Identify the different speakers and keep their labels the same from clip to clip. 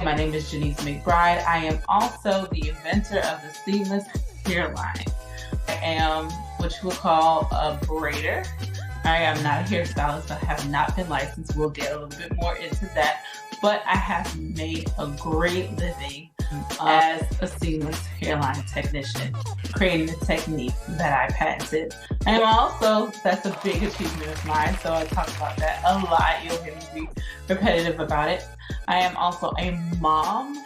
Speaker 1: My name is Janice McBride. I am also the inventor of the seamless hairline. I am what you would call a braider. I am not a hairstylist. I have not been licensed. We'll get a little bit more into that. But I have made a great living as a seamless hairline technician, creating the technique that I patented. And also, that's a big achievement of mine, so I talk about that a lot. You'll hear me be repetitive about it. I am also a mom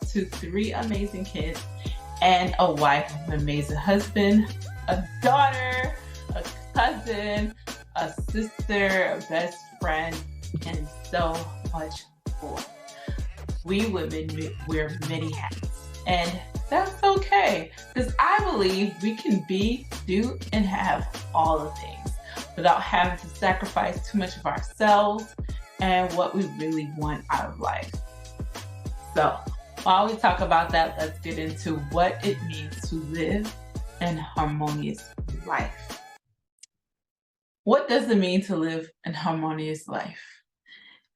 Speaker 1: to 3 amazing kids and a wife, an amazing husband, a daughter, a cousin, a sister, a best friend, and so much more. We women wear many hats, and that's okay, because I believe we can be, do, and have all the things without having to sacrifice too much of ourselves and what we really want out of life. So while we talk about that, let's get into what it means to live an harmonious life. What does it mean to live an harmonious life?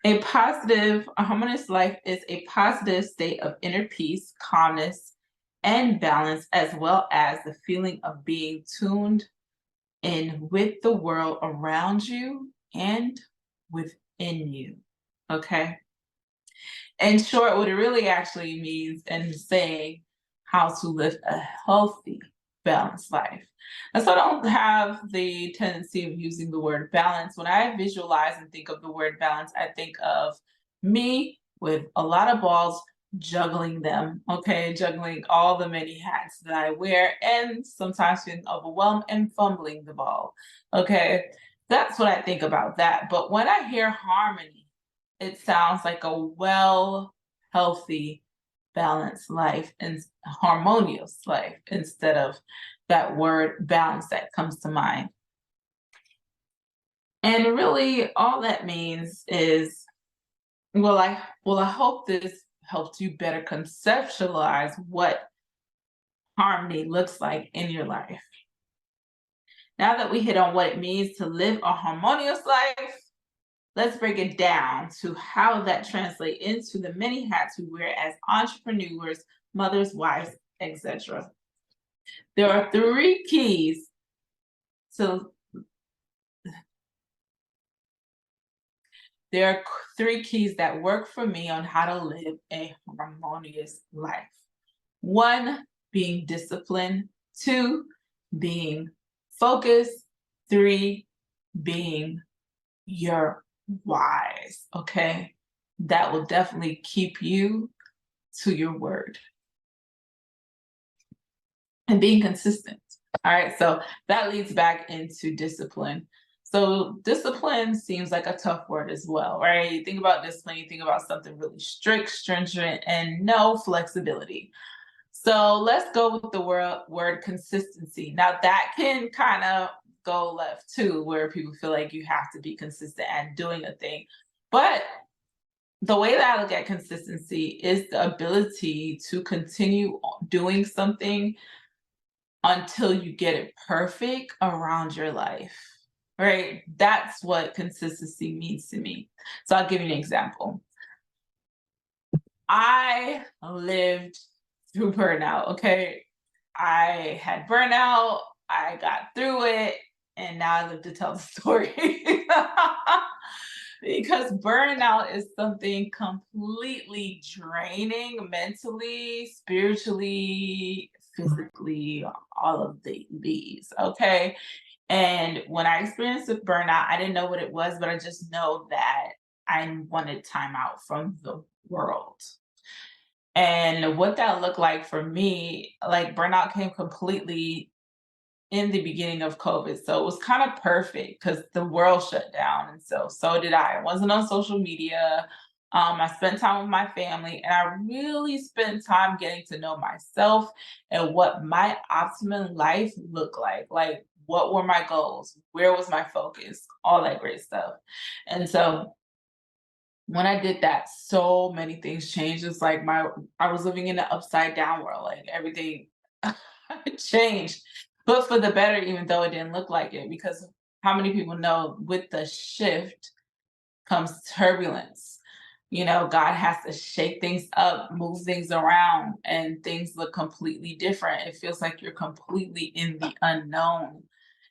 Speaker 1: A harmonious life is a positive state of inner peace, calmness, and balance, as well as the feeling of being tuned in with the world around you and within you. Okay? In short, what it really actually means in saying how to live a healthy, balanced life. And so I don't have the tendency of using the word balance. When I visualize and think of the word balance, I think of me with a lot of balls, juggling them, okay, juggling all the many hats that I wear, and sometimes feeling overwhelmed and fumbling the ball. Okay, that's what I think about that. But when I hear harmony, it sounds like a healthy, balanced life and harmonious life instead of that word balance that comes to mind. And really all that means is, I hope this helps you better conceptualize what harmony looks like in your life. Now that we hit on what it means to live a harmonious life, let's break it down to how that translates into the many hats we wear as entrepreneurs, mothers, wives, etc. There are 3 keys to There are 3 keys that work for me on how to live a harmonious life. 1, being disciplined. 2, being focused. 3, being your whys, okay? That will definitely keep you to your word. And being consistent. All right, so that leads back into discipline. So discipline seems like a tough word as well, right? You think about discipline, you think about something really strict, stringent, and no flexibility. So let's go with the word consistency. Now that can kind of go left too, where people feel like you have to be consistent at doing a thing. But the way that I look at consistency is the ability to continue doing something until you get it perfect around your life, right? That's what consistency means to me. So I'll give you an example. I lived through burnout, okay? I had burnout, I got through it, and now I live to tell the story. Because burnout is something completely draining mentally, spiritually, physically, all of these, okay? And when I experienced with burnout, I didn't know what it was, but I just know that I wanted time out from the world. And what that looked like for me, like burnout came completely in the beginning of COVID. So it was kind of perfect because the world shut down. And so did I. I wasn't on social media. I spent time with my family, and I really spent time getting to know myself and what my optimum life looked like. Like, what were my goals? Where was my focus? All that great stuff. And so when I did that, so many things changed. It's like I was living in an upside down world. Like everything changed, but for the better, even though it didn't look like it. Because how many people know with the shift comes turbulence? God has to shake things up, move things around, and things look completely different. It feels like you're completely in the unknown.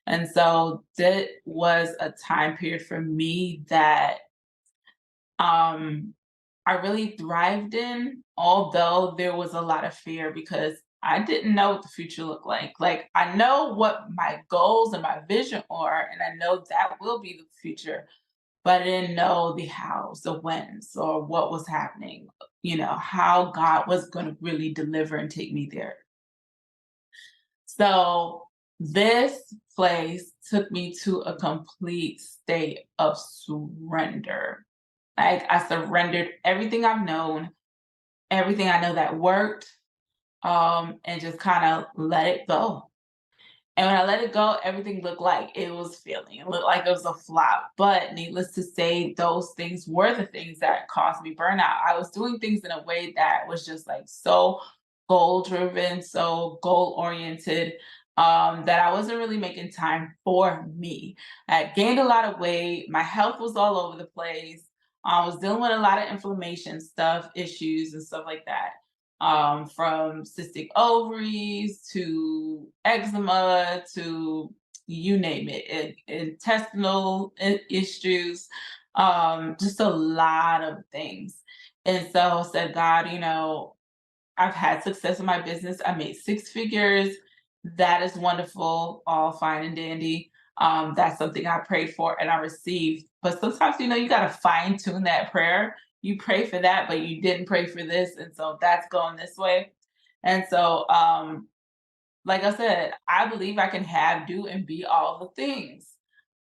Speaker 1: And so that was a time period for me that um I really thrived in, although there was a lot of fear because I didn't know what the future looked like. Like, I know what my goals and my vision are, and I know that will be the future, but I didn't know the hows, the whens, or what was happening, how God was going to really deliver and take me there. So, this place took me to a complete state of surrender. Like, I surrendered everything I've known, everything I know that worked, and just kind of let it go. And when I let it go, everything looked like it was feeling. It looked like it was a flop. But needless to say, those things were the things that caused me burnout. I was doing things in a way that was just like so goal driven, so goal oriented, that I wasn't really making time for me. I had gained a lot of weight. My health was all over the place. I was dealing with a lot of inflammation stuff, issues, and stuff like that, from cystic ovaries to eczema to you name it, intestinal issues, just a lot of things. And so I said, God, I've had success in my business. I made six figures. That is wonderful, all fine and dandy. That's something I prayed for and I received. But sometimes, you got to fine tune that prayer. You pray for that, but you didn't pray for this. And so that's going this way. And so, like I said, I believe I can have, do, and be all the things,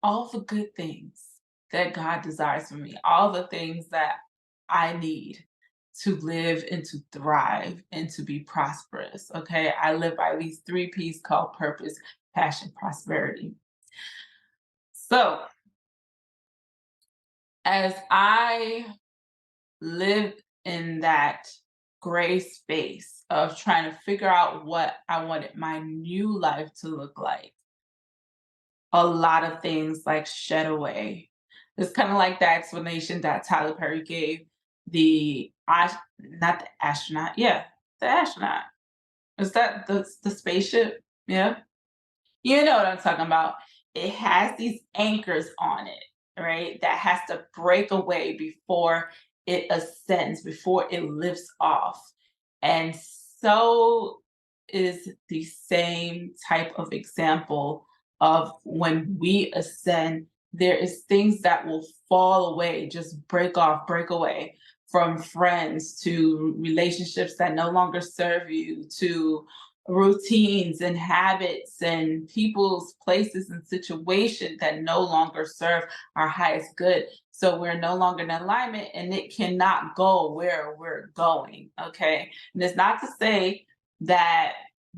Speaker 1: all the good things that God desires for me, all the things that I need to live and to thrive and to be prosperous. Okay. I live by these three P's called purpose, passion, prosperity. So, as I lived in that gray space of trying to figure out what I wanted my new life to look like, a lot of things like shed away. It's kind of like the explanation that Tyler Perry gave, not the astronaut, yeah, the astronaut. Is that the spaceship? Yeah. You know what I'm talking about. It has these anchors on it, right? That has to break away before it ascends, before it lifts off. And so is the same type of example of when we ascend, there is things that will fall away, just break off, break away, from friends to relationships that no longer serve you, to routines and habits and people's places and situations that no longer serve our highest good. So we're no longer in alignment and it cannot go where we're going. Okay. And it's not to say that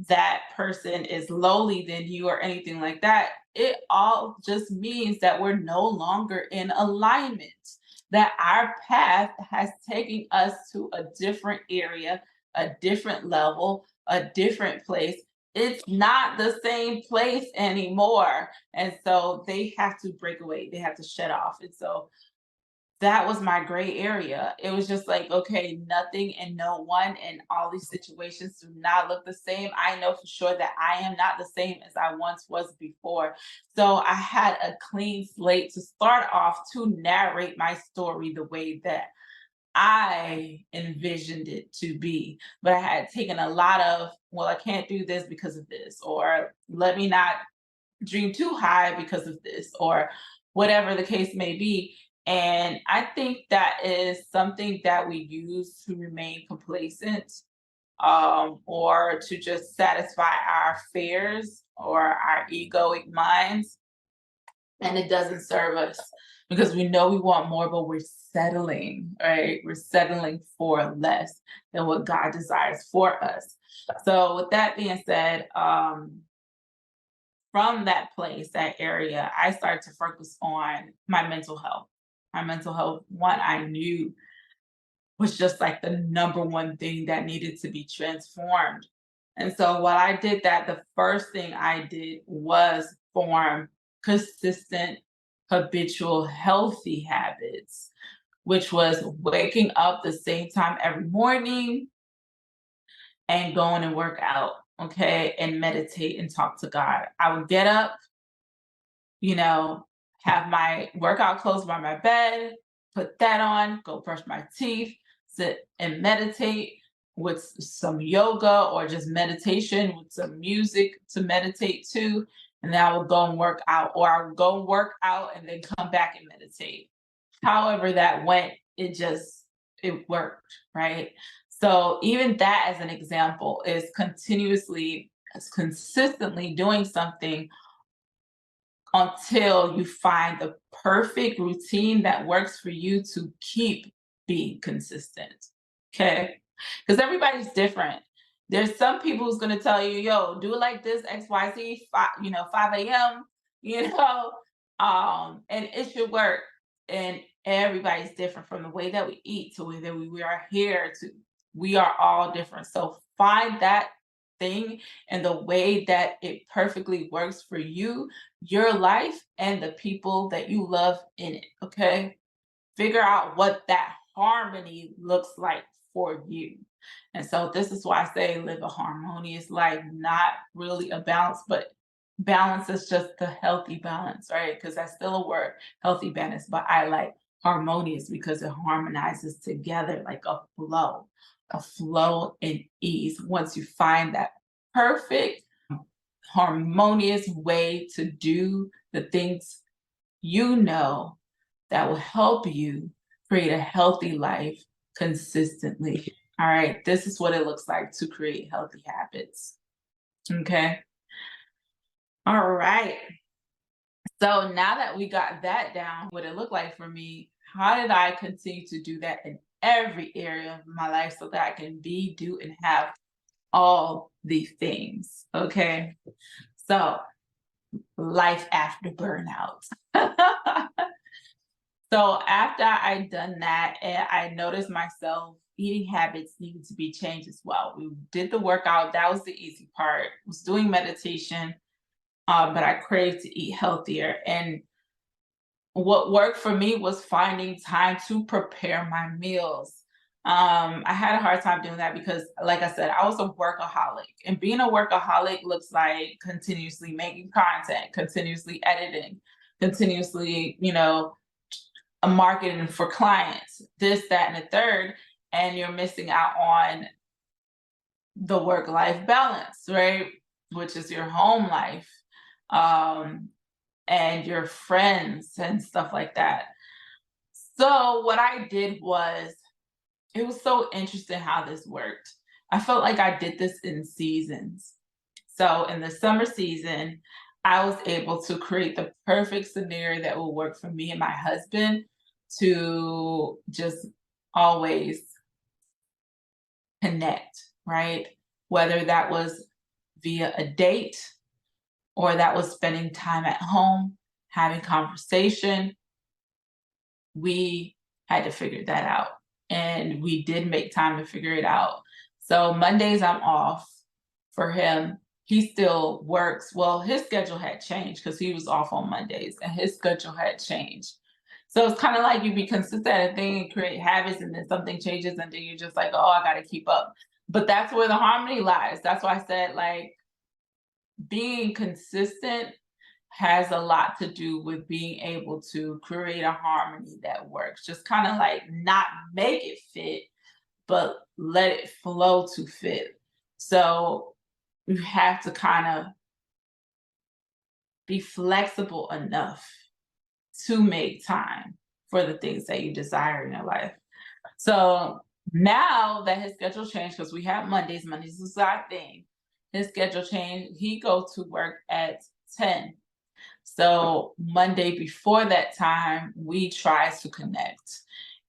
Speaker 1: that person is lowly than you or anything like that. It all just means that we're no longer in alignment, that our path has taken us to a different area, a different level, a different place. It's not the same place anymore. And so they have to break away, they have to shut off. And so that was my gray area. It was just like, okay, nothing and no one, and all these situations do not look the same. I know for sure that I am not the same as I once was before. So I had a clean slate to start off to narrate my story the way that I envisioned it to be. But I had taken a lot of, well, I can't do this because of this, or let me not dream too high because of this, or whatever the case may be. And I think that is something that we use to remain complacent, or to just satisfy our fears or our egoic minds. And it doesn't serve us because we know we want more, but we're settling, right? We're settling for less than what God desires for us. So, with that being said, from that place, that area, I started to focus on my mental health. My mental health, one I knew was just like the number one thing that needed to be transformed. And so while I did that, the first thing I did was form consistent, habitual, healthy habits. which was waking up the same time every morning and going and work out, okay, and meditate and talk to God. I would get up, you know, have my workout clothes by my bed, put that on, go brush my teeth, sit and meditate with some yoga or just meditation with some music to meditate to. And then I would go and work out, or I would go and work out and then come back and meditate. However that went, it worked, right? So even that as an example is consistently doing something until you find the perfect routine that works for you to keep being consistent. Okay. Because everybody's different. There's some people who's going to tell you, yo, do it like this, XYZ, 5 a.m., you know, and it should work. And everybody's different, from the way that we eat to the way that we are here to, we are all different. So find that thing and the way that it perfectly works for you, your life, and the people that you love in it. Okay. Figure out what that harmony looks like for you. And so this is why I say live a harmonious life, not really a balance, but balance is just the healthy balance, right? Because that's still a word, healthy balance. But I like harmonious because it harmonizes together like a flow and ease. Once you find that perfect, harmonious way to do the things you know that will help you create a healthy life consistently. All right, this is what it looks like to create healthy habits. Okay. All right. So now that we got that down, what it looked like for me, how did I continue to do that in every area of my life so that I can be, do, and have all the things? Okay. So, life after burnout. So after I done that, and I noticed myself eating habits needed to be changed as well. We did the workout, that was the easy part. Was doing meditation, but I craved to eat healthier. And what worked for me was finding time to prepare my meals. I had a hard time doing that because, like I said, I was a workaholic, and being a workaholic looks like continuously making content, continuously editing, continuously, a marketing for clients, this, that, and the third, and you're missing out on the work-life balance, right? Which is your home life, and your friends and stuff like that. So what I did was, it was so interesting how this worked. I felt like I did this in seasons. So in the summer season, I was able to create the perfect scenario that will work for me and my husband to just always connect, right? Whether that was via a date or that was spending time at home, having conversation, we had to figure that out. And we did make time to figure it out. So Mondays I'm off for him. He still works. Well, his schedule had changed because he was off on Mondays and his schedule had changed. So it's kind of like you be consistent at a thing and create habits, and then something changes and then you're just like, oh, I got to keep up. But that's where the harmony lies. That's why I said, like, being consistent has a lot to do with being able to create a harmony that works. Just kind of like not make it fit, but let it flow to fit. So you have to kind of be flexible enough to make time for the things that you desire in your life. So now that his schedule changed, because we have Mondays is our thing. His schedule changed. He goes to work at 10. So Monday before that time, we try to connect.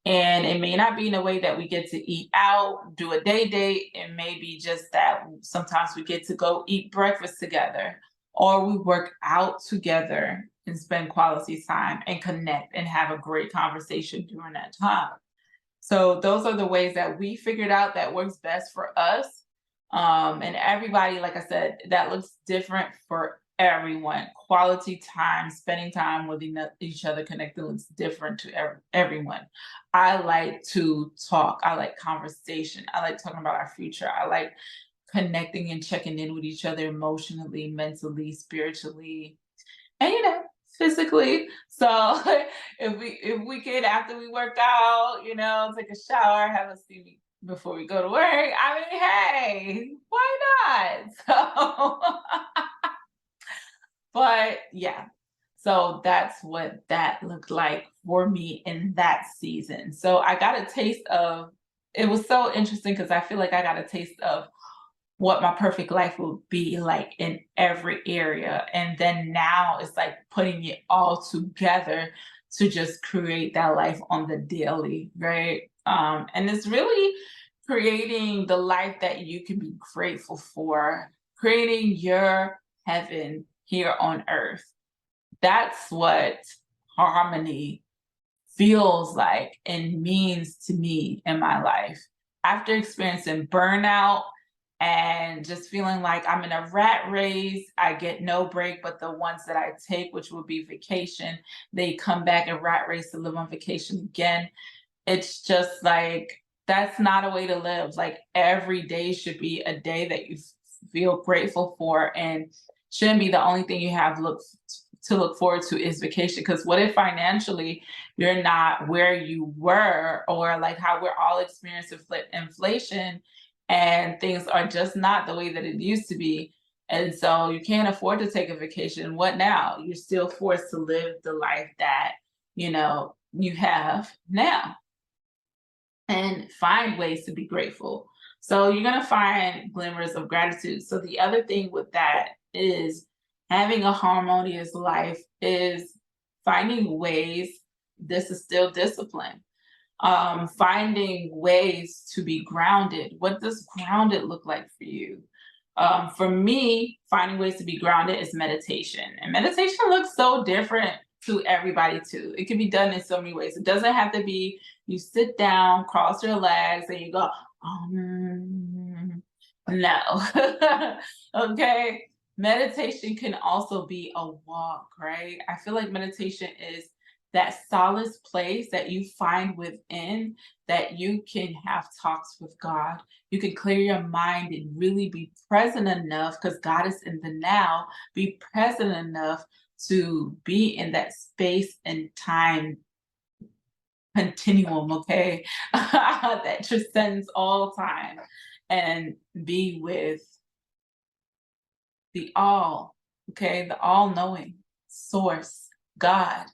Speaker 1: And it may not be in a way that we get to eat out, do a day date. It may be just that sometimes we get to go eat breakfast together, or we work out together and spend quality time and connect and have a great conversation during that time. So those are the ways that we figured out that works best for us. And everybody, like I said, that looks different for everyone. Quality time, spending time with each other, connecting looks different to everyone. I like to talk. I like conversation. I like talking about our future. I like connecting and checking in with each other emotionally, mentally, spiritually, and physically. So if we could, after we work out, take a shower, have a steamy before we go to work. I mean, hey, why not? So but yeah, so that's what that looked like for me in that season. So I got a taste of it. Was so interesting because I feel like I got a taste of what my perfect life would be like in every area. And then now it's like putting it all together to just create that life on the daily, right? And it's really creating the life that you can be grateful for, creating your heaven here on earth. That's what harmony feels like and means to me in my life. After experiencing burnout and just feeling like I'm in a rat race, I get no break, but the ones that I take, which will be vacation, they come back and rat race to live on vacation again. It's just like, that's not a way to live. Like every day should be a day that you feel grateful for, and shouldn't be the only thing you have to look forward to is vacation. Because what if financially you're not where you were, or like how we're all experiencing inflation and things are just not the way that it used to be. And so you can't afford to take a vacation. What now? You're still forced to live the life that, you have now, and find ways to be grateful. So you're going to find glimmers of gratitude. So the other thing with that is having a harmonious life is finding ways, this is still discipline, finding ways to be grounded. What does grounded look like for you? For me, finding ways to be grounded is meditation. And meditation looks so different to everybody too. It can be done in so many ways. It doesn't have to be you sit down, cross your legs, and you go, no. Okay. Meditation can also be a walk, right? I feel like meditation is that solace place that you find within, that you can have talks with God. You can clear your mind and really be present enough, because God is in the now, be present enough to be in that space and time continuum, okay? That transcends all time, and be with the all, okay? The all knowing source, God,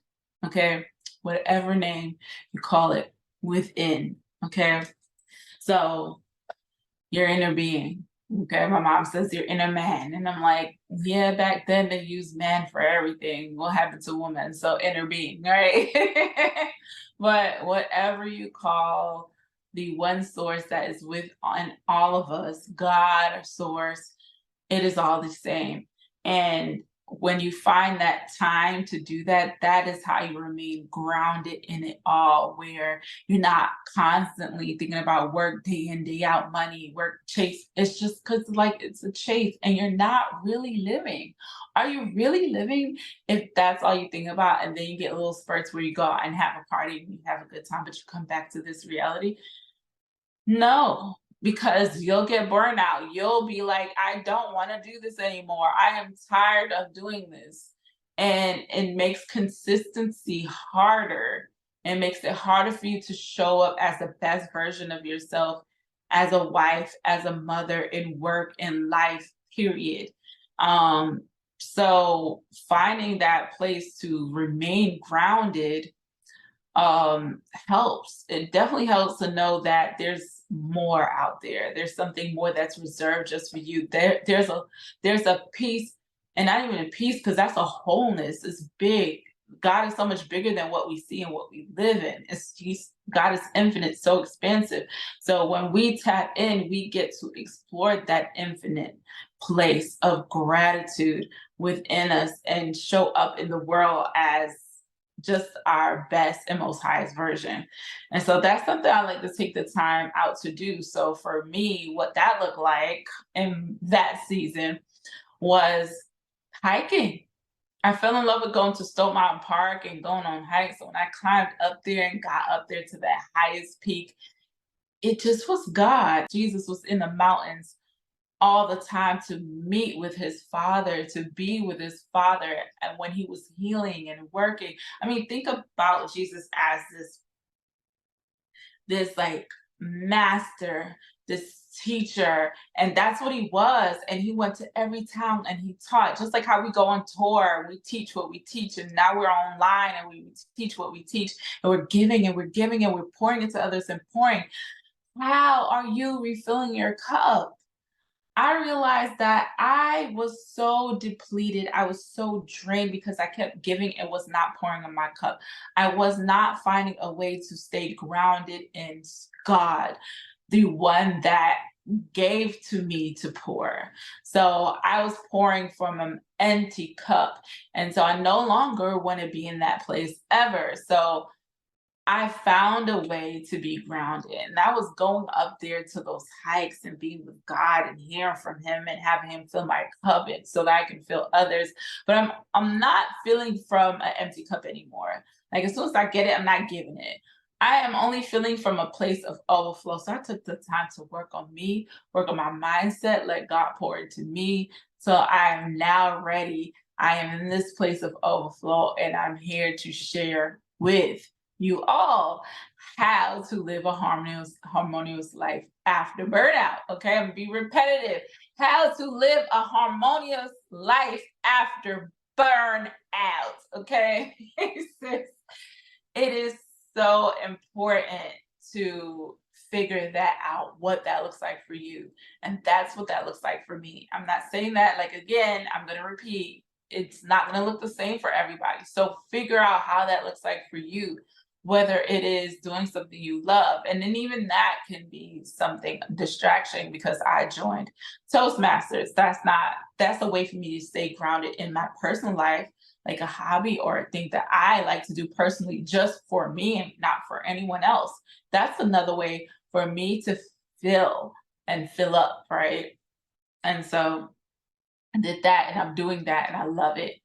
Speaker 1: okay? Whatever name you call it, within, okay? So your inner being. Okay, my mom says your inner man. And I'm like, yeah, back then they used man for everything. What happened to woman? So inner being, right? But whatever you call the one source that is within all of us, God or source, it is all the same. And when you find that time to do that, that is how you remain grounded in it all, where you're not constantly thinking about work day in, day out, money, work, chase. It's just because like it's a chase and you're not really living. Are you really living if that's all you think about? And then you get little spurts where you go out and have a party and you have a good time, but you come back to this reality. No, because you'll get burnout. You'll be like, I don't want to do this anymore. I am tired of doing this. And it makes consistency harder. It makes it harder for you to show up as the best version of yourself, as a wife, as a mother, in work, in life, period. So finding that place to remain grounded helps. It definitely helps to know that there's more out there. There's something more that's reserved just for you. There's a peace, and not even a peace, because that's a wholeness. It's big. God is so much bigger than what we see and what we live in. God is infinite, so expansive. So when we tap in, we get to explore that infinite place of gratitude within us and show up in the world as just our best and most highest version. And so that's something I like to take the time out to do. So for me, what that looked like in that season was Hiking. I fell in love with going to Stone Mountain Park and going on hikes. So when I climbed up there and got up there to that highest peak, it just was God. Jesus was in the mountains all the time to meet with his father, to be with his father, and when he was healing and working. I mean, think about Jesus as this like master, this teacher, and that's what he was. And he went to every town and he taught, just like how we go on tour, we teach what we teach, and now we're online and we teach what we teach, and we're giving and we're giving and we're pouring into others and pouring. How are you refilling your cup? I realized that I was so depleted. I was so drained because I kept giving and was not pouring in my cup. I was not finding a way to stay grounded in God, the one that gave to me to pour. So I was pouring from an empty cup. And so I no longer want to be in that place ever. So I found a way to be grounded. And that was going up there to those hikes and being with God and hearing from him and having him fill my cup so that I can fill others. But I'm not filling from an empty cup anymore. Like as soon as I get it, I'm not giving it. I am only feeling from a place of overflow. So I took the time to work on me, work on my mindset, let God pour into me. So I am now ready. I am in this place of overflow and I'm here to share with you all how to live a harmonious life after burnout. Okay, I'm gonna be repetitive. How to live a harmonious life after burnout. Okay, it is so important to figure that out, what that looks like for you. And that's what that looks like for me. I'm not saying that, like, again, I'm going to repeat, it's not going to look the same for everybody. So figure out how that looks like for you, whether it is doing something you love. And then even that can be something distraction, because I joined Toastmasters. That's a way for me to stay grounded in my personal life, like a hobby or a thing that I like to do personally just for me and not for anyone else. That's another way for me to fill and fill up, right? And so I did that and I'm doing that and I love it.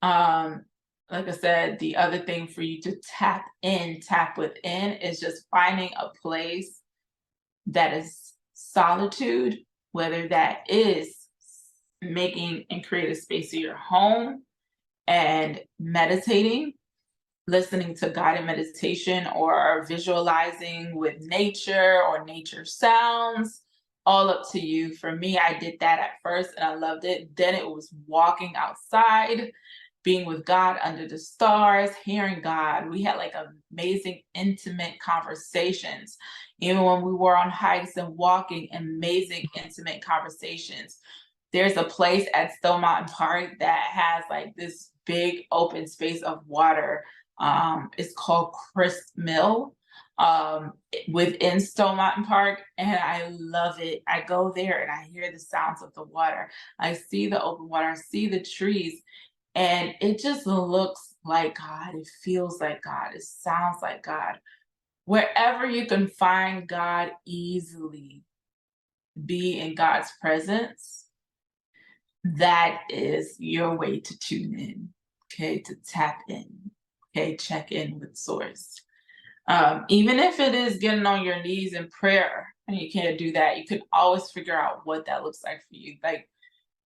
Speaker 1: Um, like I said, the other thing for you to tap within is just finding a place that is solitude, whether that is making and create a space in your home and meditating, listening to guided meditation or visualizing with nature or nature sounds, all up to you. For me, I did that at first and I loved it. Then it was walking outside, being with God under the stars, hearing God. We had like amazing, intimate conversations. Even when we were on hikes and walking, amazing, intimate conversations. There's a place at Stone Mountain Park that has like this big open space of water. It's called Crisp Mill within Stone Mountain Park, and I love it. I go there and I hear the sounds of the water. I see the open water, I see the trees, and it just looks like God. It feels like God. It sounds like God. Wherever you can find God easily, be in God's presence, that is your way to tune in, okay, to tap in, okay, check in with source. Even if it is getting on your knees in prayer and you can't do that, you can always figure out what that looks like for you. Like,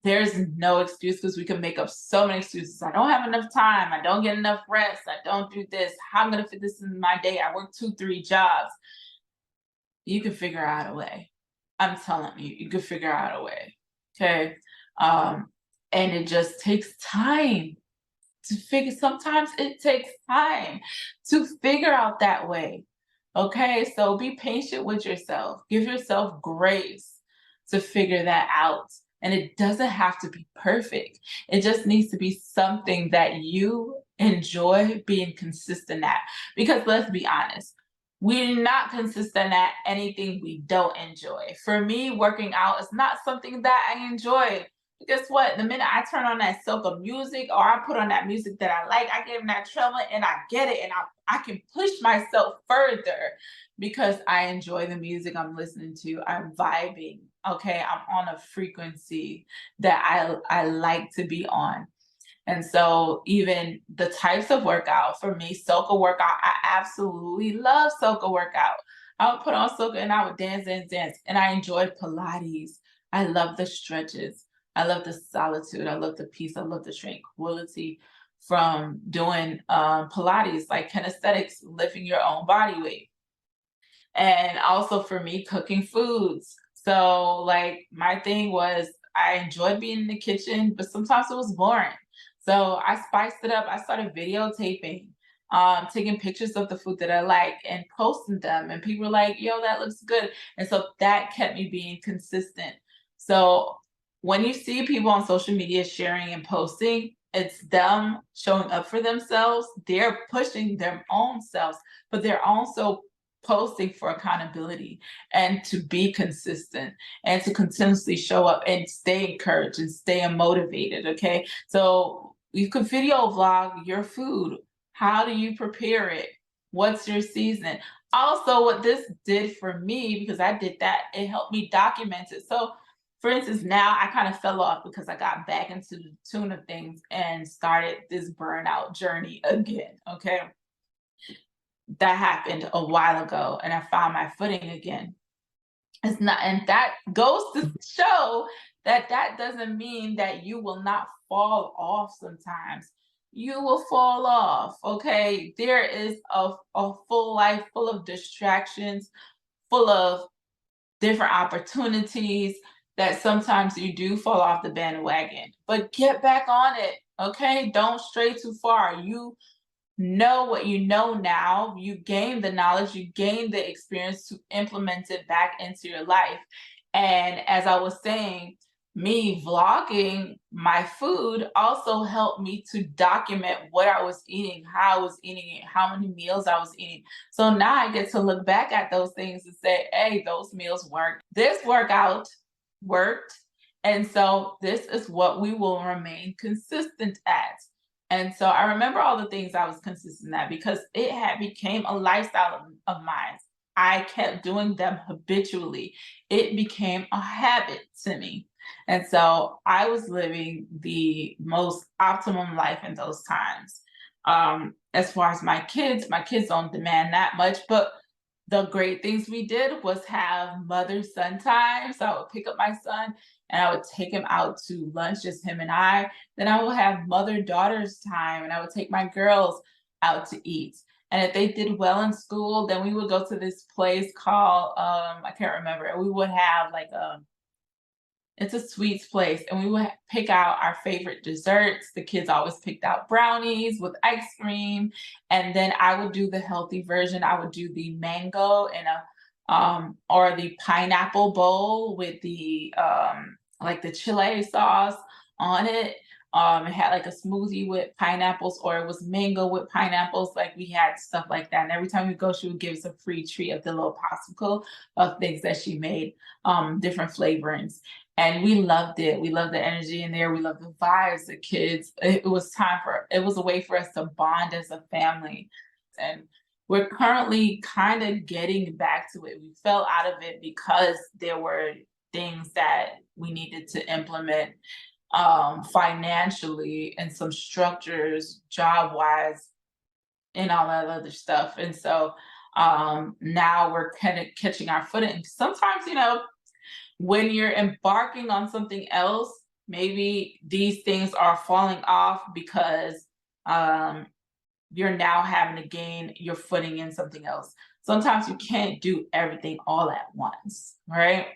Speaker 1: there's no excuse, because we can make up so many excuses. I don't have enough time. I don't get enough rest. I don't do this. How am I going to fit this in my day? I work 2-3 jobs. You can figure out a way. I'm telling you, you can figure out a way. Okay. And it just takes time to figure. Sometimes it takes time to figure out that way. Okay. So be patient with yourself. Give yourself grace to figure that out. And it doesn't have to be perfect. It just needs to be something that you enjoy being consistent at. Because let's be honest, we're not consistent at anything we don't enjoy. For me, working out is not something that I enjoy. guess what? The minute I turn on that soca music or I put on that music that I like, I get in that trailer and I get it, and I can push myself further because I enjoy the music I'm listening to. I'm vibing. Okay, I'm on a frequency that I like to be on. And so even the types of workout for me, soca workout, I absolutely love soca workout. I would put on soca and I would dance, dance, dance. And I enjoyed Pilates. I love the stretches. I love the solitude. I love the peace. I love the tranquility from doing Pilates, like kinesthetics, lifting your own body weight. And also for me, cooking foods. So like my thing was I enjoyed being in the kitchen, but sometimes it was boring. So I spiced it up. I started videotaping, taking pictures of the food that I like and posting them. And people were like, yo, that looks good. And so that kept me being consistent. So when you see people on social media sharing and posting, it's them showing up for themselves. They're pushing their own selves, but they're also posting for accountability and to be consistent and to continuously show up and stay encouraged and stay motivated. Okay. So you could video vlog your food. How do you prepare it? What's your season? Also, what this did for me, because I did that, it helped me document it. So, for instance, now I kind of fell off because I got back into the tune of things and started this burnout journey again. Okay, that happened a while ago and I found my footing again. It's not, and that goes to show that that doesn't mean that you will not fall off sometimes. You will fall off, okay? There is a full life full of distractions, full of different opportunities that sometimes you do fall off the bandwagon. But get back on it, okay? Don't stray too far. You know what you know now. You gain the knowledge, you gain the experience to implement it back into your life. And as I was saying, me vlogging my food also helped me to document what I was eating, how I was eating it, how many meals I was eating. So now I get to look back at those things and say, hey, those meals worked. This workout worked. And so this is what we will remain consistent at. And so I remember all the things I was consistent at because it had became a lifestyle of mine. I kept doing them habitually. It became a habit to me. And so I was living the most optimum life in those times. As far as my kids don't demand that much, but the great things we did was have mother son time. So I would pick up my son and I would take him out to lunch, just him and I. Then I would have mother daughters time and I would take my girls out to eat. And if they did well in school, then we would go to this place called I can't remember. We would have like it's a sweets place, and we would pick out our favorite desserts. The kids always picked out brownies with ice cream, and then I would do the healthy version. I would do the mango and a or the pineapple bowl with the like the chile sauce on it. It had like a smoothie with pineapples, or it was mango with pineapples. Like we had stuff like that. And every time we go, she would give us a free treat of the little popsicle of things that she made, different flavorings. And we loved it. We loved the energy in there. We loved the vibes, the kids. It was time for, it was a way for us to bond as a family. And we're currently kind of getting back to it. We fell out of it because there were things that we needed to implement financially and some structures, job wise, and all that other stuff. And so now we're kind of catching our footing. Sometimes, you know, when you're embarking on something else, maybe these things are falling off because you're now having to gain your footing in something else. Sometimes you can't do everything all at once, right?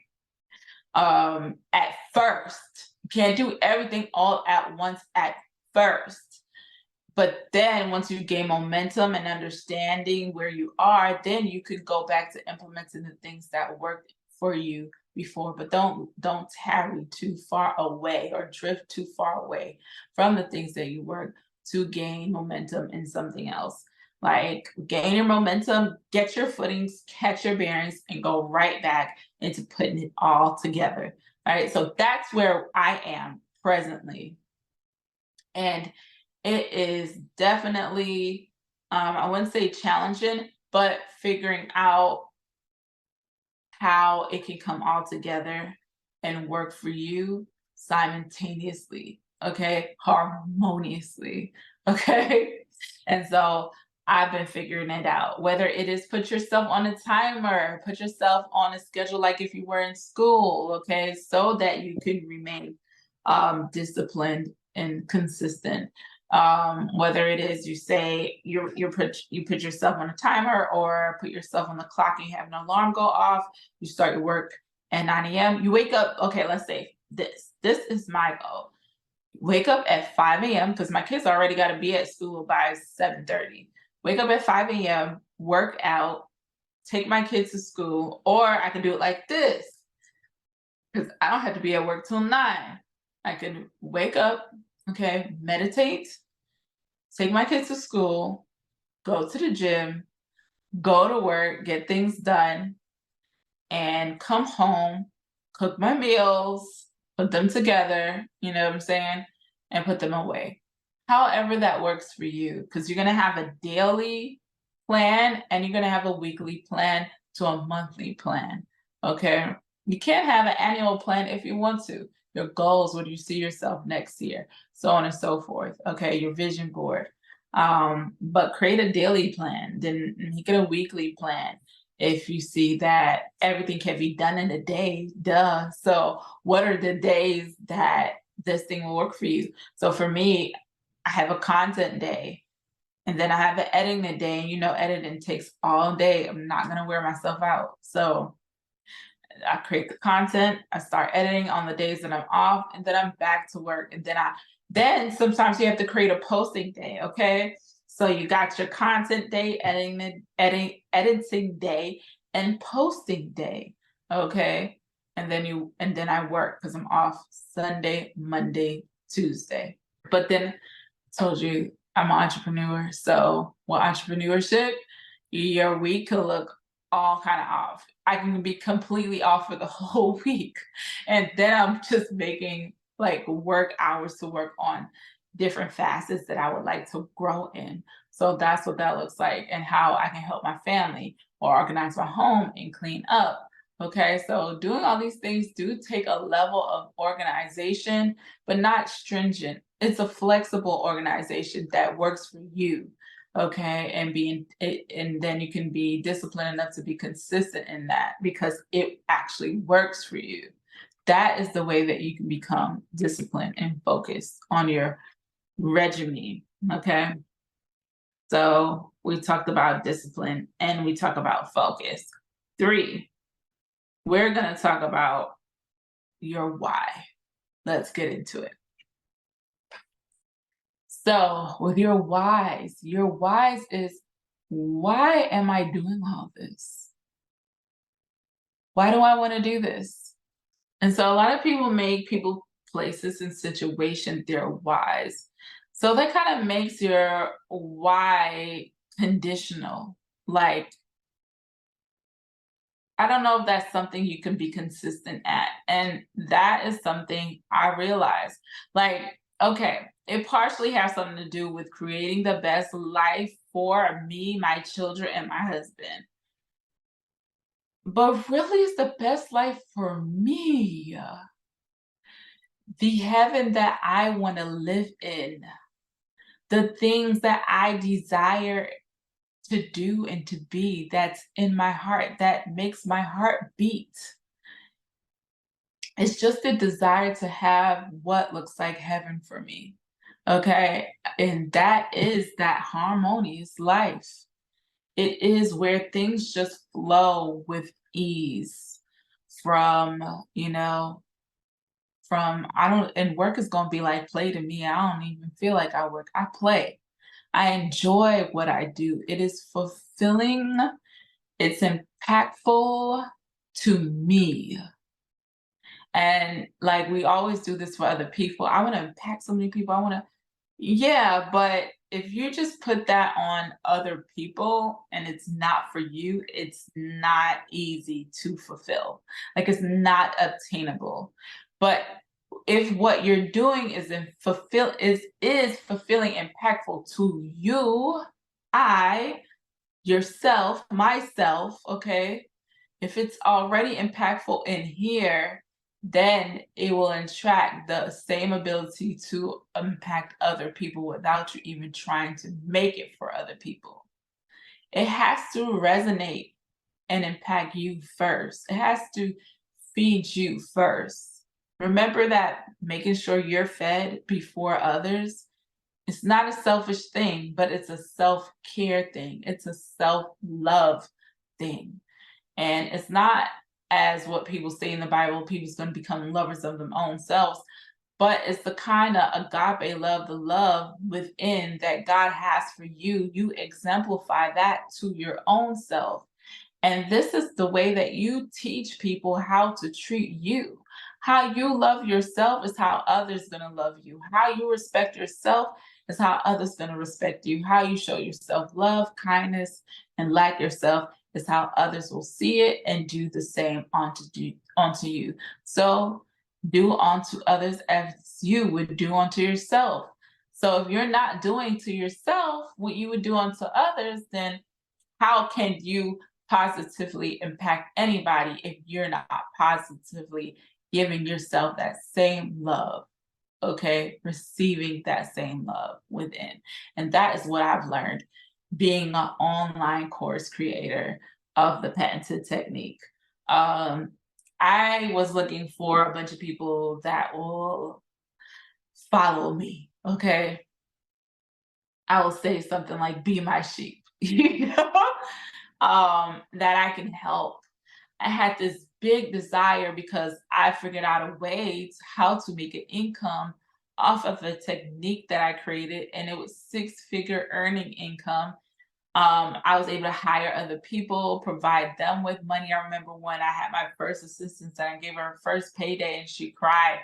Speaker 1: At first, you can't do everything all at once at first. But then once you gain momentum and understanding where you are, then you could go back to implementing the things that worked for you before. But don't tarry too far away or drift too far away from the things that you work to gain momentum in something else. Like gain your momentum, get your footings, catch your bearings, and go right back into putting it all together. All right. So that's where I am. presently. And it is definitely, I wouldn't say challenging, but figuring out how it can come all together and work for you simultaneously, okay? Harmoniously, okay? And so I've been figuring it out. Whether it is put yourself on a timer, put yourself on a schedule like if you were in school, okay? So that you can remain disciplined and consistent. Whether it is you say you put yourself on a timer or put yourself on the clock and you have an alarm go off, you start your work at 9 a.m. You wake up, okay, let's say this is my goal. Wake up at 5 a.m. because my kids already got to be at school by 7:30. Wake up at 5 a.m., work out, take my kids to school, or I can do it like this because I don't have to be at work till 9. I can wake up, okay, meditate, take my kids to school, go to the gym, go to work, get things done, and come home, cook my meals, put them together, you know what I'm saying, and put them away. However that works for you, because you're gonna have a daily plan and you're gonna have a weekly plan to a monthly plan. Okay. You can't have an annual plan if you want to. Your goals, where do you see yourself next year, so on and so forth. Okay, your vision board. But create a daily plan, then make it a weekly plan. If you see that everything can be done in a day, duh. So what are the days that this thing will work for you? So for me, I have a content day and then I have an editing day. And you know, editing takes all day. I'm not gonna wear myself out. So I create the content, I start editing on the days that I'm off, and then I'm back to work. And then sometimes you have to create a posting day, okay? So you got your content day, editing day, and posting day, okay? And then I work because I'm off Sunday, Monday, Tuesday. But then told you I'm an entrepreneur. So with entrepreneurship, your week could look all kind of off. I can be completely off for the whole week. And then I'm just making like work hours to work on different facets that I would like to grow in. So that's what that looks like and how I can help my family or organize my home and clean up. Okay, so doing all these things do take a level of organization, but not stringent. It's a flexible organization that works for you. Okay, and then you can be disciplined enough to be consistent in that because it actually works for you. That is the way that you can become disciplined and focused on your regimen. Okay, so we talked about discipline and we talk about focus. 3, we're going to talk about your why. Let's get into it. So, with your whys is, why am I doing all this? Why do I want to do this? And so, a lot of people make people, places, and situations their whys. So, that kind of makes your why conditional. Like, I don't know if that's something you can be consistent at. And that is something I realized. Like, okay, it partially has something to do with creating the best life for me, my children, and my husband. But really, it's the best life for me. The heaven that I want to live in, the things that I desire to do and to be, that's in my heart, that makes my heart beat. It's just a desire to have what looks like heaven for me. Okay. And that is that harmonious life. It is where things just flow with ease from, you know, I don't, and work is going to be like play to me. I don't even feel like I work, I play. I enjoy what I do. It is fulfilling, it's impactful to me. And like we always do this for other people. I want to impact so many people. I want to, yeah, but if you just put that on other people and it's not for you, it's not easy to fulfill. Like it's not obtainable. But if what you're doing is fulfilling, impactful to you, I, yourself, myself, okay? If it's already impactful in here, then it will attract the same ability to impact other people without you even trying to make it for other people. It has to resonate and impact you first. It has to feed you first. Remember that making sure you're fed before others, it's not a selfish thing, but it's a self-care thing. It's a self-love thing. And it's not, as what people say in the Bible, people's going to become lovers of their own selves, but it's the kind of agape love, the love within that God has for you. You exemplify that to your own self. And this is the way that you teach people how to treat you. How you love yourself is how others going to love you. How you respect yourself is how others going to respect you. How you show yourself love, kindness, and like yourself is how others will see it and do the same onto you. So do unto others as you would do unto yourself. So if you're not doing to yourself what you would do unto others, then how can you positively impact anybody if you're not positively giving yourself that same love? Okay, receiving that same love within. And that is what I've learned being an online course creator of the patented technique. I was looking for a bunch of people that will follow me. Okay, I will say something like, be my sheep, that I can help. I had this big desire because I figured out a way how to make an income off of a technique that I created, and it was six-figure earning income. I was able to hire other people, provide them with money. I remember when I had my first assistant and I gave her her first payday and she cried.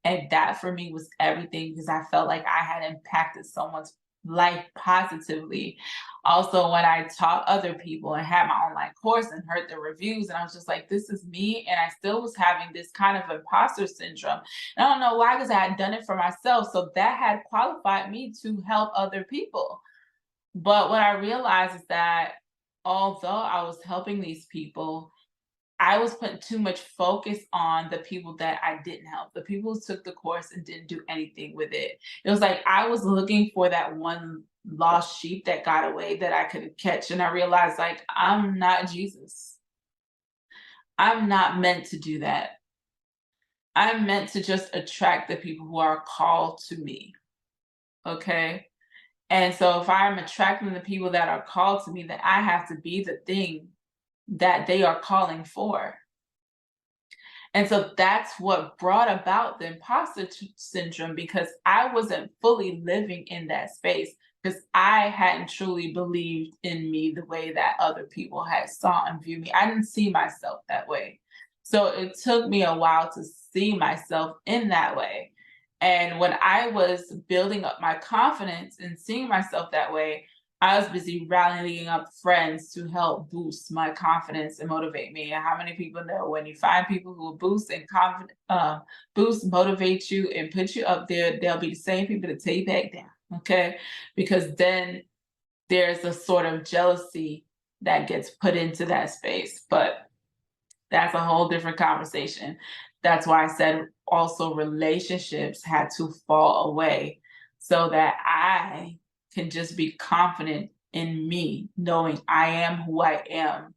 Speaker 1: And that for me was everything because I felt like I had impacted someone's life positively. Also, when I taught other people and had my online course and heard the reviews, and I was just like, this is me. And I still was having this kind of imposter syndrome. And I don't know why, because I had done it for myself. So that had qualified me to help other people. But what I realized is that although I was helping these people, I was putting too much focus on the people that I didn't help, the people who took the course and didn't do anything with it. It was like I was looking for that one lost sheep that got away that I could catch. And I realized, like, I'm not Jesus. I'm not meant to do that. I'm meant to just attract the people who are called to me. Okay. And so if I'm attracting the people that are called to me, then I have to be the thing that they are calling for. And so that's what brought about the imposter syndrome because I wasn't fully living in that space because I hadn't truly believed in me the way that other people had saw and viewed me. I didn't see myself that way. So it took me a while to see myself in that way. And when I was building up my confidence and seeing myself that way, I was busy rallying up friends to help boost my confidence and motivate me. And how many people know when you find people who will boost, motivate you, and put you up there, they'll be the same people that take you back down. Okay, because then there's a sort of jealousy that gets put into that space. But that's a whole different conversation. That's why I said also relationships had to fall away so that I can just be confident in me, knowing I am who I am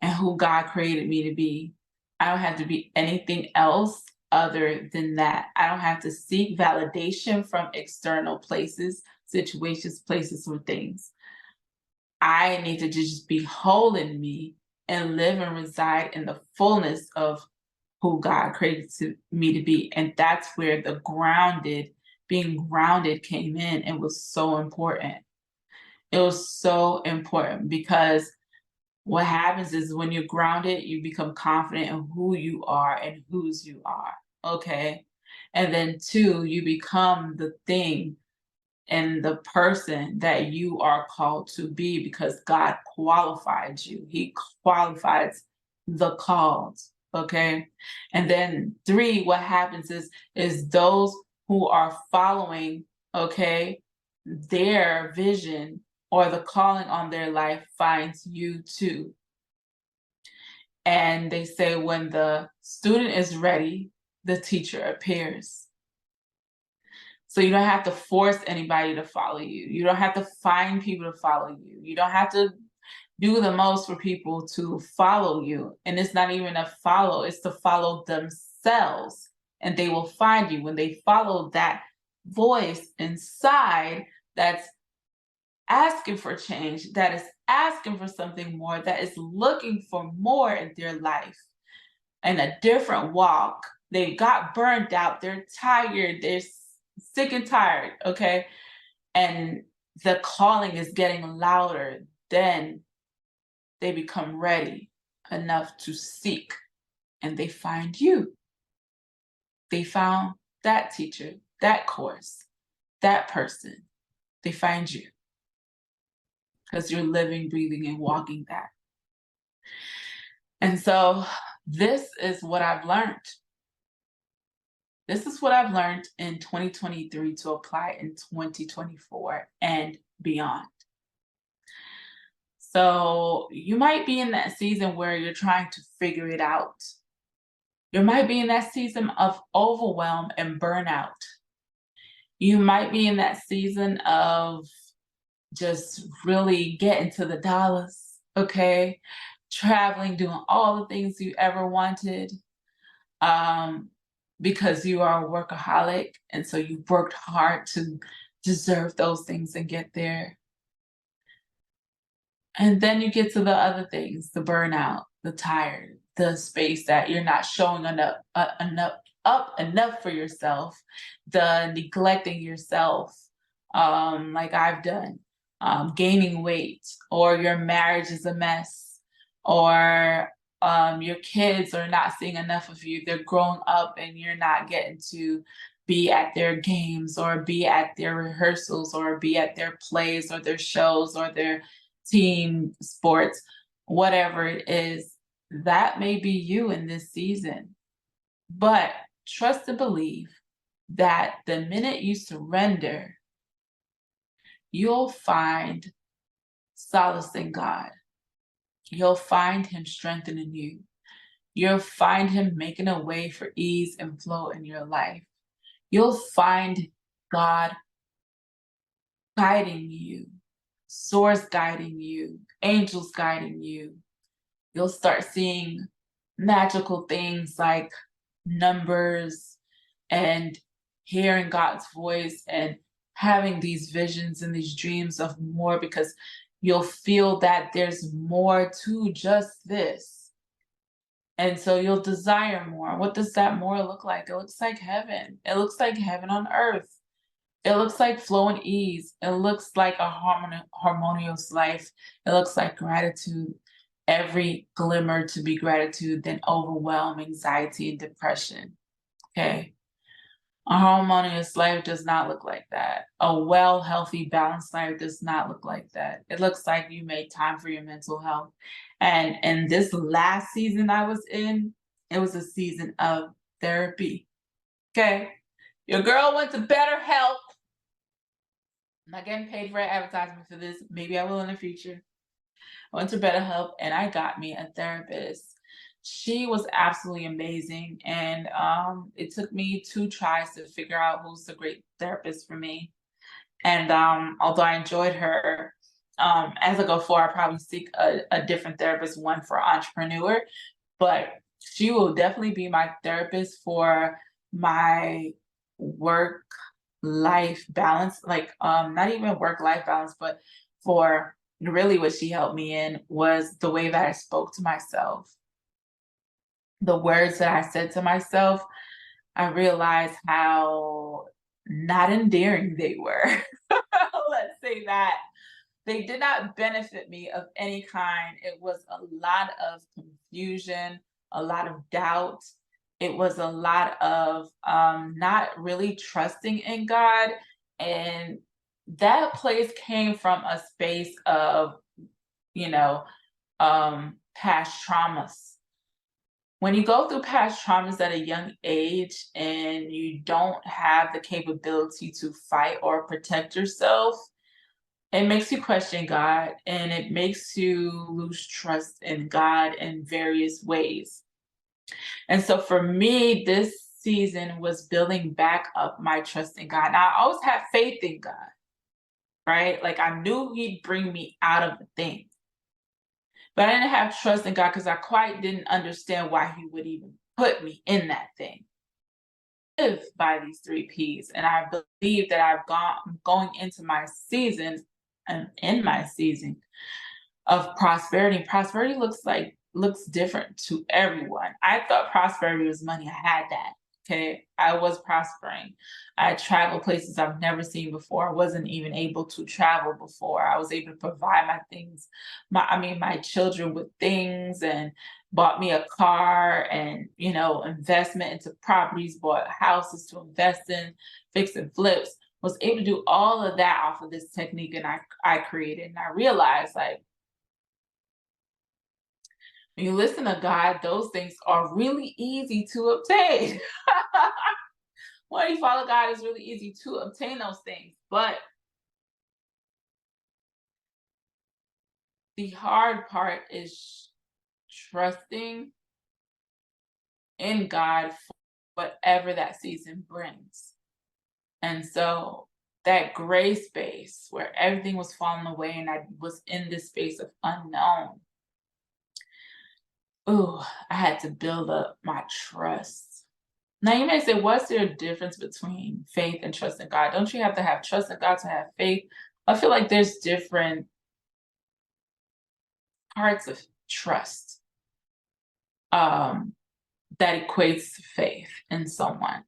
Speaker 1: and who God created me to be. I don't have to be anything else other than that. I don't have to seek validation from external places, situations, places, or things. I need to just be whole in me and live and reside in the fullness of who God created me to be. And that's where being grounded came in and was so important. It was so important because what happens is when you're grounded, you become confident in who you are and whose you are. Okay. And then two, you become the thing and the person that you are called to be because God qualified you. He qualifies the called. okay? And then 3, what happens is those who are following, okay, their vision or the calling on their life finds you too. And they say when the student is ready, the teacher appears. So you don't have to force anybody to follow you. You don't have to find people to follow you. You don't have to do the most for people to follow you. And it's not even a follow, it's to follow themselves. And they will find you when they follow that voice inside that's asking for change, that is asking for something more, that is looking for more in their life and a different walk. They got burned out, they're tired, they're sick and tired, okay? And the calling is getting louder, then they become ready enough to seek and they find you. They found that teacher, that course, that person. They find you because you're living, breathing, and walking that. And so this is what I've learned. This is what I've learned in 2023 to apply in 2024 and beyond. So you might be in that season where you're trying to figure it out. You might be in that season of overwhelm and burnout. You might be in that season of just really getting to the dollars, okay? Traveling, doing all the things you ever wanted, because you are a workaholic, and so you worked hard to deserve those things and get there. And then you get to the other things, the burnout, the tired, the space that you're not showing enough for yourself, the neglecting yourself, like I've done, gaining weight, or your marriage is a mess, or your kids are not seeing enough of you. They're growing up and you're not getting to be at their games or be at their rehearsals or be at their plays or their shows or their team sports, whatever it is. That may be you in this season. But trust and believe that the minute you surrender, you'll find solace in God. You'll find Him strengthening you. You'll find Him making a way for ease and flow in your life. You'll find God guiding you, source guiding you, angels guiding you. You'll start seeing magical things like numbers and hearing God's voice and having these visions and these dreams of more, because you'll feel that there's more to just this. And so you'll desire more. What does that more look like? It looks like heaven. It looks like heaven on earth. It looks like flow and ease. It looks like a harmonious life. It looks like gratitude. Every glimmer to be gratitude, then overwhelm, anxiety, and depression. Okay. A harmonious life does not look like that. A well, healthy, balanced life does not look like that. It looks like you made time for your mental health. And in this last season I was in, it was a season of therapy. Okay. Your girl went to BetterHelp. I'm not getting paid for advertisement for this. Maybe I will in the future. I went to BetterHelp and I got me a therapist. She was absolutely amazing, and it took me 2 tries to figure out who's the great therapist for me. And although I enjoyed her, as I go forward, I probably seek a different therapist, one for entrepreneur, but she will definitely be my therapist for my work life balance, like not even work life balance, but for really what she helped me in was the way that I spoke to myself. The words that I said to myself, I realized how not endearing they were. Let's say that. They did not benefit me of any kind. It was a lot of confusion, a lot of doubt. It was a lot of not really trusting in God. And that place came from a space of, you know, past traumas. When you go through past traumas at a young age and you don't have the capability to fight or protect yourself, it makes you question God and it makes you lose trust in God in various ways. And so for me, this season was building back up my trust in God. Now, I always had faith in God, right? Like I knew He'd bring me out of the thing, but I didn't have trust in God because I quite didn't understand why He would even put me in that thing. Live by these three P's, and I believe that going into my season and in my season of prosperity. Prosperity looks different to everyone. I thought prosperity was money. I had that. Okay. I was prospering. I traveled places I've never seen before. I wasn't even able to travel before. I was able to provide my children with things and bought me a car and, investment into properties, bought houses to invest in, fix and flips, was able to do all of that off of this technique and I created. And I realized like, when you listen to God, those things are really easy to obtain. When you follow God, it's really easy to obtain those things. But the hard part is trusting in God for whatever that season brings. And so that gray space where everything was falling away and I was in this space of unknown. Oh, I had to build up my trust. Now you may say, what's the difference between faith and trust in God? Don't you have to have trust in God to have faith? I feel like there's different parts of trust that equates to faith in someone.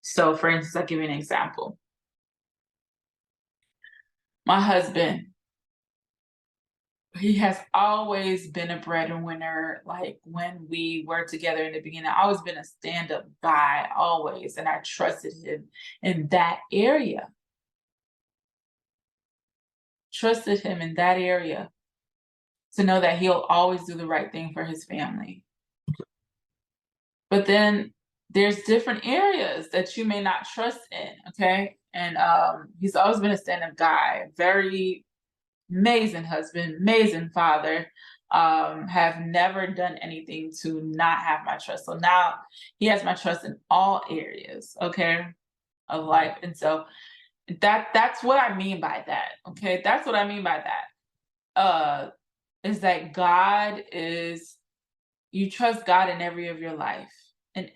Speaker 1: So for instance, I'll give you an example. My husband, he has always been a breadwinner. Like when we were together in the beginning, I've always been a stand-up guy, always, and I trusted him in that area. Trusted him in that area to know that he'll always do the right thing for his family. But then there's different areas that you may not trust in, okay? And he's always been a stand-up guy, very amazing husband, amazing father, have never done anything to not have my trust. So now he has my trust in all areas, okay, of life. And so that's what I mean by that, okay? That's what I mean by that. Is that you trust God in every of your life, in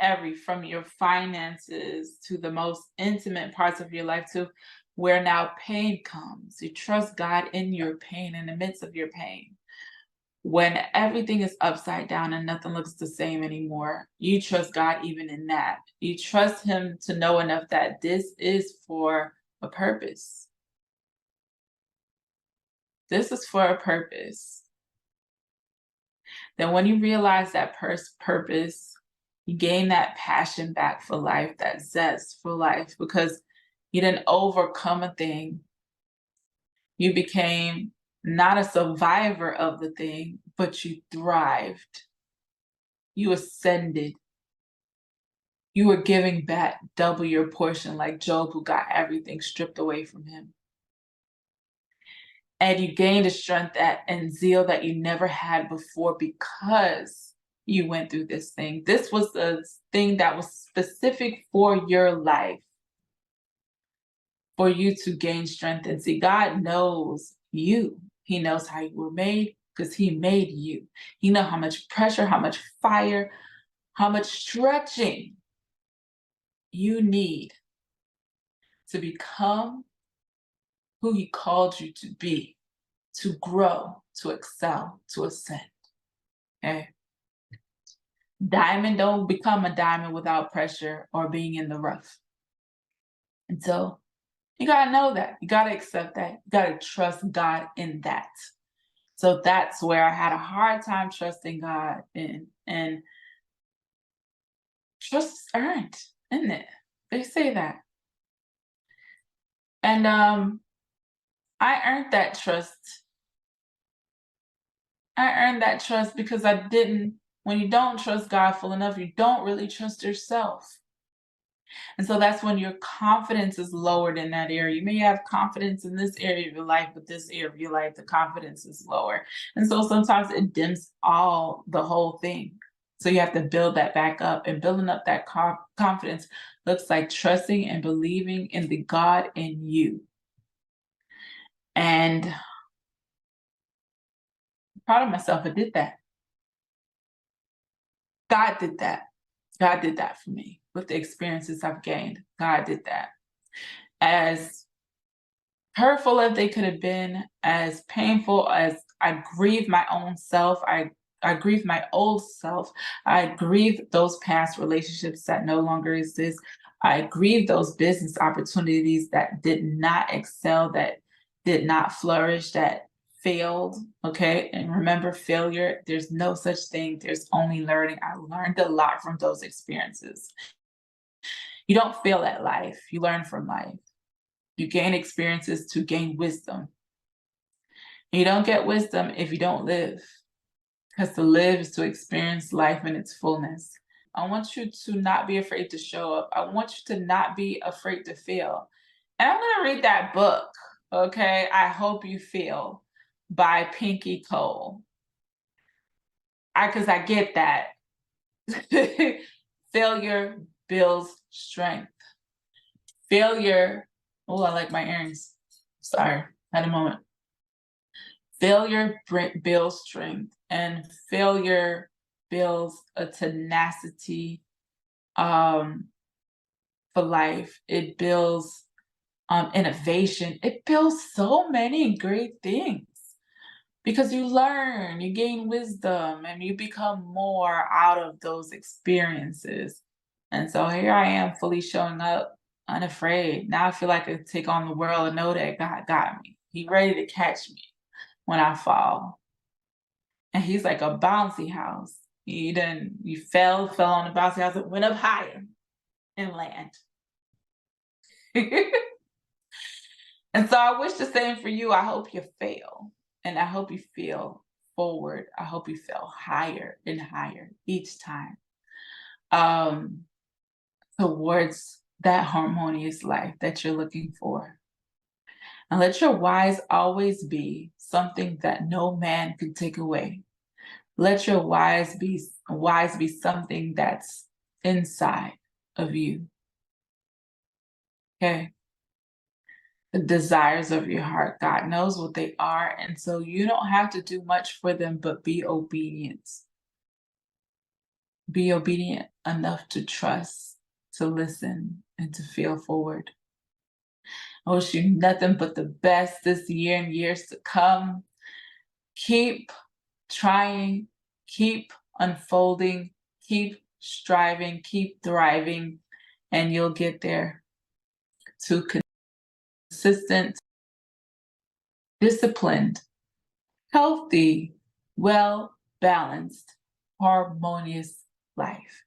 Speaker 1: from your finances to the most intimate parts of your life to where now pain comes. You trust God in your pain, in the midst of your pain. When everything is upside down and nothing looks the same anymore, you trust God even in that. You trust Him to know enough that this is for a purpose. This is for a purpose. Then when you realize that purpose, you gain that passion back for life, that zest for life, because you didn't overcome a thing. You became not a survivor of the thing, but you thrived. You ascended. You were giving back double your portion, like Job, who got everything stripped away from him. And you gained a strength and zeal that you never had before because you went through this thing. This was a thing that was specific for your life, for you to gain strength. And see, God knows you. He knows how you were made because He made you. He knows how much pressure, how much fire, how much stretching you need to become who He called you to be, to grow, to excel, to ascend. Okay? Diamond don't become a diamond without pressure or being in the rough. And so you gotta know that. You gotta accept that. You gotta trust God in that. So that's where I had a hard time trusting God in. And trust is earned, isn't it? They say that. And I earned that trust. I earned that trust because I didn't When you don't trust God full enough, you don't really trust yourself. And so that's when your confidence is lowered in that area. You may have confidence in this area of your life, but this area of your life, the confidence is lower. And so sometimes it dims the whole thing. So you have to build that back up, and building up that confidence looks like trusting and believing in the God in you. And I'm proud of myself, I did that. God did that. God did that for me with the experiences I've gained. God did that. As hurtful as they could have been, as painful as I grieved my own self, I grieved my old self, I grieved those past relationships that no longer exist. I grieved those business opportunities that did not excel, that did not flourish, that failed. Okay. And remember, failure, there's no such thing, there's only learning. I learned a lot from those experiences. You don't fail at life, you learn from life. You gain experiences to gain wisdom. You don't get wisdom if you don't live, because to live is to experience life in its fullness. I want you to not be afraid to show up. I want you to not be afraid to fail. And I'm going to read that book, okay? I Hope You Fail by Pinky Cole. Because I get that. Failure builds strength. Failure, oh, I like my earrings. Sorry, had a moment. Failure builds strength, and failure builds a tenacity for life. It builds innovation. It builds so many great things because you learn, you gain wisdom, and you become more out of those experiences. And so here I am, fully showing up, unafraid. Now I feel like I can take on the world and know that God got me. He's ready to catch me when I fall. And he's like a bouncy house. You fell on the bouncy house, and went up higher and land. And so I wish the same for you. I hope you fail. And I hope you feel forward. I hope you feel higher and higher each time towards that harmonious life that you're looking for. And let your whys always be something that no man can take away. Let your whys be something that's inside of you. Okay? The desires of your heart, God knows what they are, and so you don't have to do much for them but be obedient. Be obedient enough to trust, to listen, and to feel forward. I wish you nothing but the best this year and years to come. Keep trying, keep unfolding, keep striving, keep thriving, and you'll get there. To consistent, disciplined, healthy, well-balanced, harmonious life.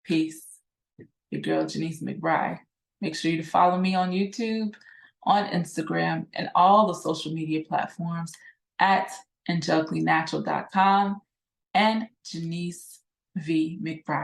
Speaker 1: Peace. Your girl, Janice McBride. Make sure you follow me on YouTube, on Instagram, and all the social media platforms at angelicallynatural.com and Janice V. McBride.